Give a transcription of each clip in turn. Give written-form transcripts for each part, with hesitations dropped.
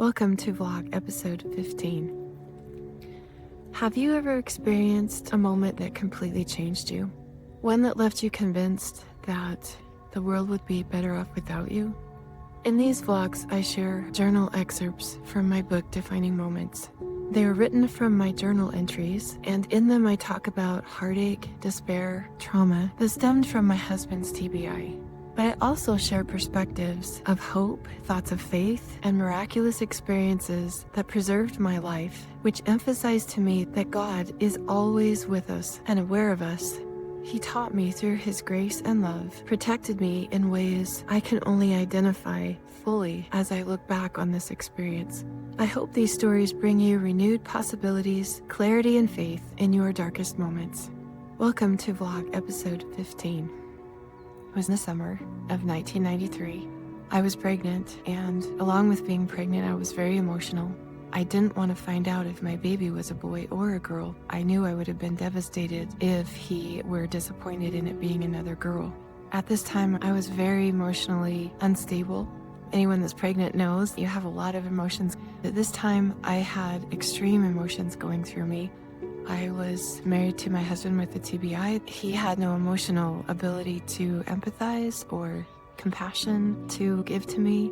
Welcome to vlog episode 15. Have you ever experienced a moment that completely changed you? One that left you convinced that the world would be better off without you? In these vlogs, I share journal excerpts from my book, Defining Moments. They are written from my journal entries, and in them I talk about heartache, despair, trauma that stemmed from my husband's TBI. But I also share perspectives of hope, thoughts of faith, and miraculous experiences that preserved my life, which emphasize to me that God is always with us and aware of us. He taught me through His grace and love, protected me in ways I can only identify fully as I look back on this experience. I hope these stories bring you renewed possibilities, clarity, and faith in your darkest moments. Welcome to vlog episode 15. It was in the summer of 1993. I was pregnant, and along with being pregnant, I was very emotional. I didn't want to find out if my baby was a boy or a girl. I knew I would have been devastated if he were disappointed in it being another girl. At this time, I was very emotionally unstable. Anyone that's pregnant knows you have a lot of emotions. At this time, I had extreme emotions going through me. I was married to my husband with the TBI. He had no emotional ability to empathize or compassion to give to me.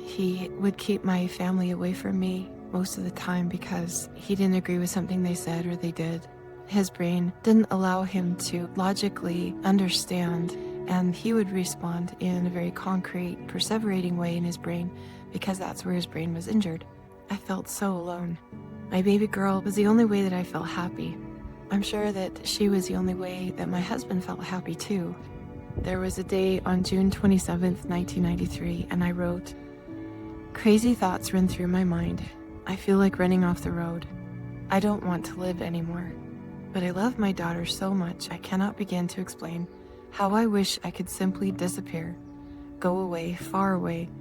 He would keep my family away from me most of the time because he didn't agree with something they said or they did. His brain didn't allow him to logically understand, and he would respond in a very concrete, perseverating way in his brain because that's where his brain was injured. I felt so alone. My baby girl was the only way that I felt happy. I'm sure that she was the only way that my husband felt happy too. There was a day on June 27th, 1993, and I wrote, "Crazy thoughts run through my mind. I feel like running off the road. I don't want to live anymore. But I love my daughter so much I cannot begin to explain how I wish I could simply disappear, go away, far away.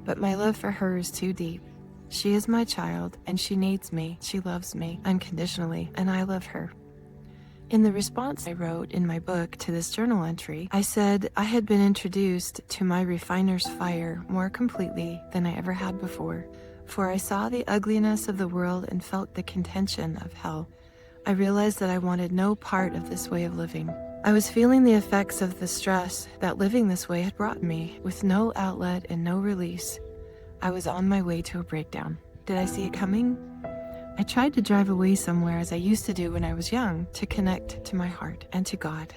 But my love for her is too deep. She is my child, and she needs me. She loves me unconditionally, and I love her." In the response I wrote in my book to this journal entry, I said I had been introduced to my refiner's fire more completely than I ever had before, for I saw the ugliness of the world and felt the contention of hell. I realized that I wanted no part of this way of living. I was feeling the effects of the stress that living this way had brought me, with no outlet and no release. I was on my way to a breakdown. Did I see it coming? I tried to drive away somewhere as I used to do when I was young to connect to my heart and to God.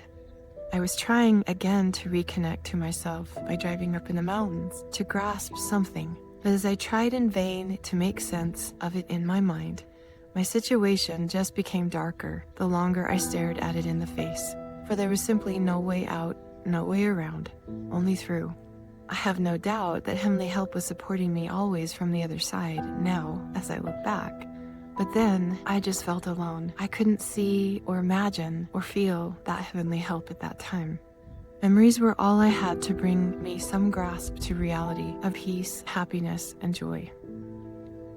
I was trying again to reconnect to myself by driving up in the mountains to grasp something. But as I tried in vain to make sense of it in my mind, my situation just became darker the longer I stared at it in the face. For there was simply no way out, no way around, only through. I have no doubt that Heavenly help was supporting me always from the other side now as I look back. But then I just felt alone. I couldn't see or imagine or feel that Heavenly help at that time. Memories were all I had to bring me some grasp to reality of peace, happiness, and joy.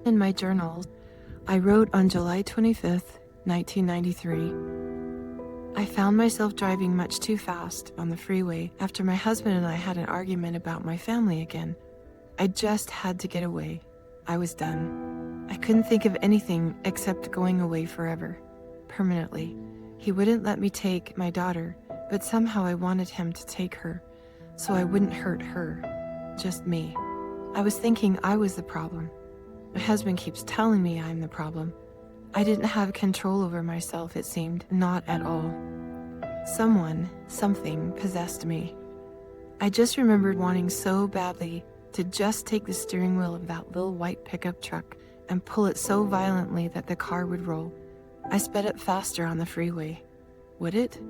In my journal, I wrote on July 25th, 1993, I found myself driving much too fast on the freeway after my husband and I had an argument about my family again. I just had to get away. I was done. I couldn't think of anything except going away forever, permanently. He wouldn't let me take my daughter, but somehow I wanted him to take her, so I wouldn't hurt her, just me. I was thinking I was the problem. My husband keeps telling me I'm the problem. I didn't have control over myself, it seemed, not at all. Someone, something possessed me. I just remembered wanting so badly to just take the steering wheel of that little white pickup truck and pull it so violently that the car would roll. I sped up faster on the freeway. Would it?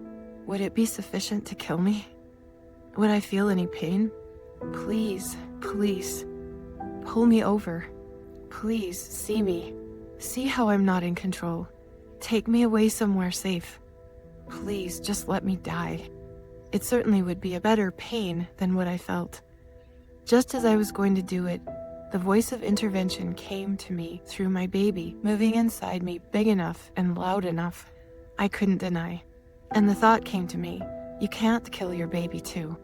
Would it be sufficient to kill me? Would I feel any pain? Please, please, pull me over. Please, see me. See how I'm not in control. Take me away somewhere safe. Please, just let me die. It certainly would be a better pain than what I felt. Just as I was going to do it, the voice of intervention came to me through my baby, moving inside me big enough and loud enough I couldn't deny. And the thought came to me, you can't kill your baby too.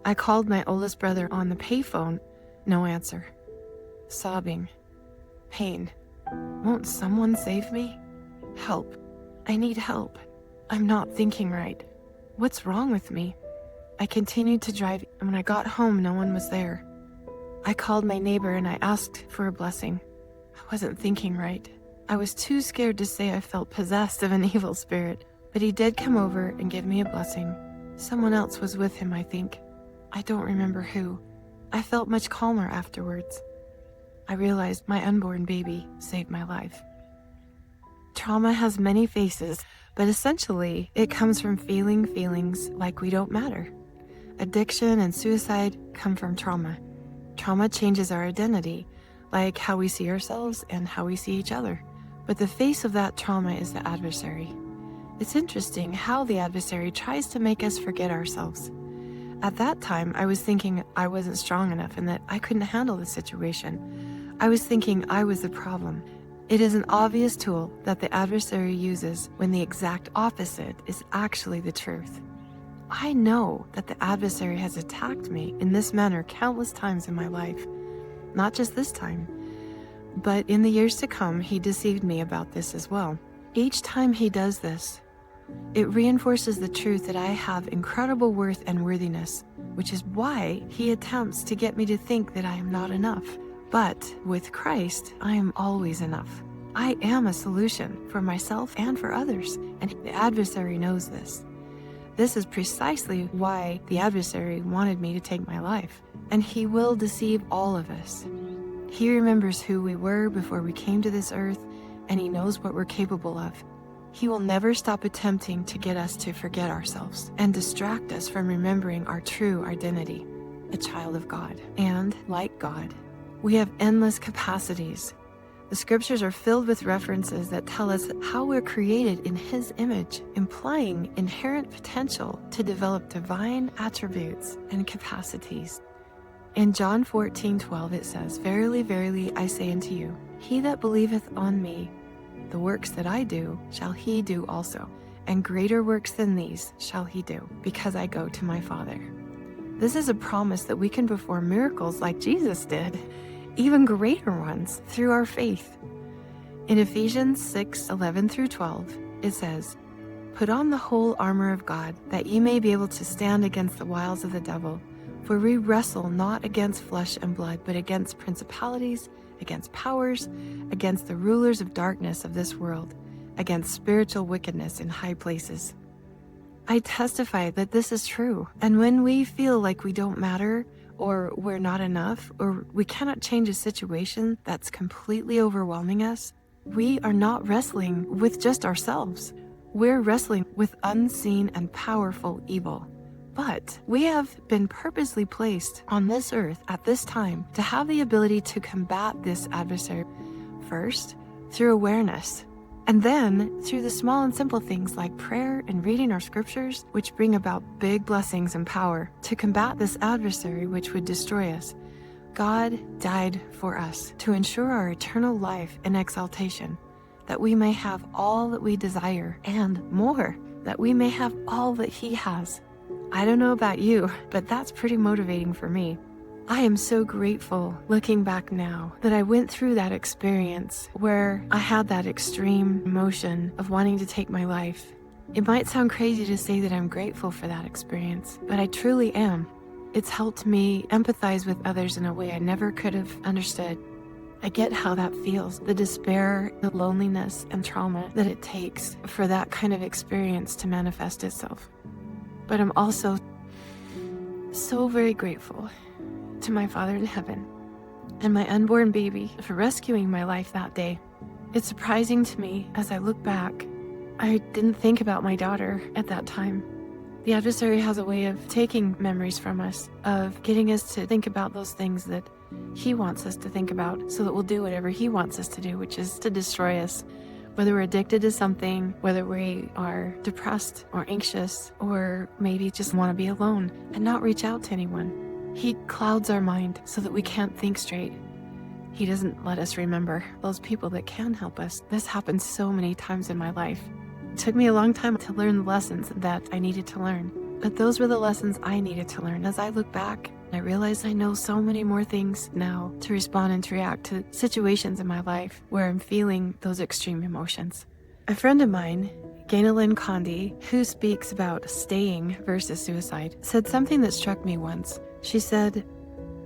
I called my oldest brother on the payphone. No answer. Sobbing. pain. Won't someone save me? Help. I need help. I'm not thinking right. What's wrong with me? I continued to drive, and when I got home, no one was there. I called my neighbor and I asked for a blessing. I wasn't thinking right. I was too scared to say I felt possessed of an evil spirit, but he did come over and give me a blessing. Someone else was with him, I think. I don't remember who. I felt much calmer afterwards. I realized my unborn baby saved my life. Trauma has many faces, but essentially it comes from feeling feelings like we don't matter. Addiction and suicide come from trauma. Trauma changes our identity, like how we see ourselves and how we see each other. But the face of that trauma is the adversary. It's interesting how the adversary tries to make us forget ourselves. At that time, I was thinking I wasn't strong enough and that I couldn't handle the situation. I was thinking I was the problem. It is an obvious tool that the adversary uses when the exact opposite is actually the truth. I know that the adversary has attacked me in this manner countless times in my life. Not just this time, but in the years to come, he deceived me about this as well. Each time he does this, it reinforces the truth that I have incredible worth and worthiness, which is why he attempts to get me to think that I am not enough. But with Christ, I am always enough. I am a solution for myself and for others, and the adversary knows this. This is precisely why the adversary wanted me to take my life, and he will deceive all of us. He remembers who we were before we came to this earth, and he knows what we're capable of. He will never stop attempting to get us to forget ourselves and distract us from remembering our true identity, a child of God. And like God, we have endless capacities. The scriptures are filled with references that tell us how we're created in his image, implying inherent potential to develop divine attributes and capacities. In John 14:12 it says, "Verily, verily, I say unto you, he that believeth on me, the works that I do shall he do also, and greater works than these shall he do, because I go to my Father." This is a promise that we can perform miracles like Jesus did, even greater ones, through our faith. In Ephesians 6:11-12, it says, "Put on the whole armor of God, that ye may be able to stand against the wiles of the devil. For we wrestle not against flesh and blood, but against principalities, against powers, against the rulers of darkness of this world, against spiritual wickedness in high places." I testify that this is true. And when we feel like we don't matter, or we're not enough, or we cannot change a situation that's completely overwhelming us, we are not wrestling with just ourselves. We're wrestling with unseen and powerful evil. But we have been purposely placed on this earth at this time to have the ability to combat this adversary, first through awareness, and then through the small and simple things like prayer and reading our scriptures, which bring about big blessings and power to combat this adversary which would destroy us. God died for us to ensure our eternal life and exaltation, that we may have all that we desire and more, that we may have all that he has. I don't know about you, but that's pretty motivating for me. I am so grateful looking back now that I went through that experience where I had that extreme emotion of wanting to take my life. It might sound crazy to say that I'm grateful for that experience, but I truly am. It's helped me empathize with others in a way I never could have understood. I get how that feels, the despair, the loneliness, and trauma that it takes for that kind of experience to manifest itself. But I'm also so very grateful to my Father in heaven and my unborn baby for rescuing my life that day. It's surprising to me as I look back. I didn't think about my daughter at that time. The adversary has a way of taking memories from us, of getting us to think about those things that he wants us to think about so that we'll do whatever he wants us to do, which is to destroy us. Whether we're addicted to something, whether we are depressed or anxious, or maybe just want to be alone and not reach out to anyone. He clouds our mind so that we can't think straight. He doesn't let us remember those people that can help us. This happened so many times in my life. It took me a long time to learn the lessons that I needed to learn. But those were the lessons I needed to learn. As I look back, I realize I know so many more things now to respond and to react to situations in my life where I'm feeling those extreme emotions. A friend of mine, Gainalyn Condi, who speaks about staying versus suicide, said something that struck me once. She said,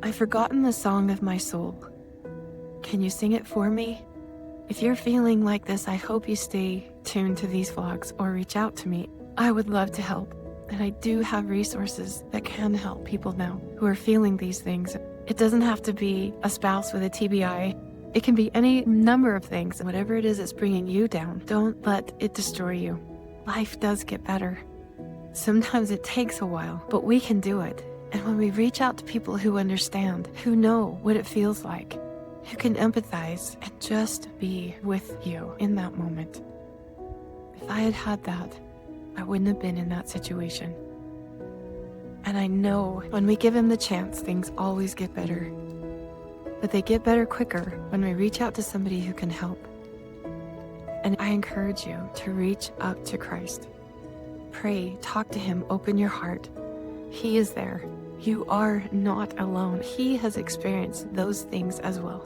"I've forgotten the song of my soul. Can you sing it for me?" If you're feeling like this, I hope you stay tuned to these vlogs or reach out to me. I would love to help. And I do have resources that can help people now who are feeling these things. It doesn't have to be a spouse with a TBI. It can be any number of things. Whatever it is that's bringing you down, don't let it destroy you. Life does get better. Sometimes it takes a while, but we can do it. And when we reach out to people who understand, who know what it feels like, who can empathize and just be with you in that moment. If I had had that, I wouldn't have been in that situation. And I know when we give him the chance, things always get better. But they get better quicker when we reach out to somebody who can help. And I encourage you to reach up to Christ. Pray, talk to him, open your heart. He is there. You are not alone. He has experienced those things as well.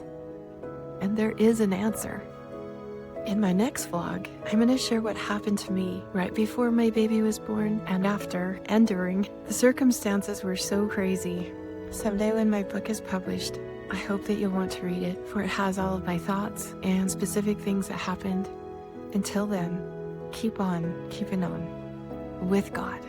And there is an answer. In my next vlog, I'm going to share what happened to me right before my baby was born and after and during. The circumstances were so crazy. Someday when my book is published, I hope that you'll want to read it, for it has all of my thoughts and specific things that happened. Until then, keep on keeping on with God.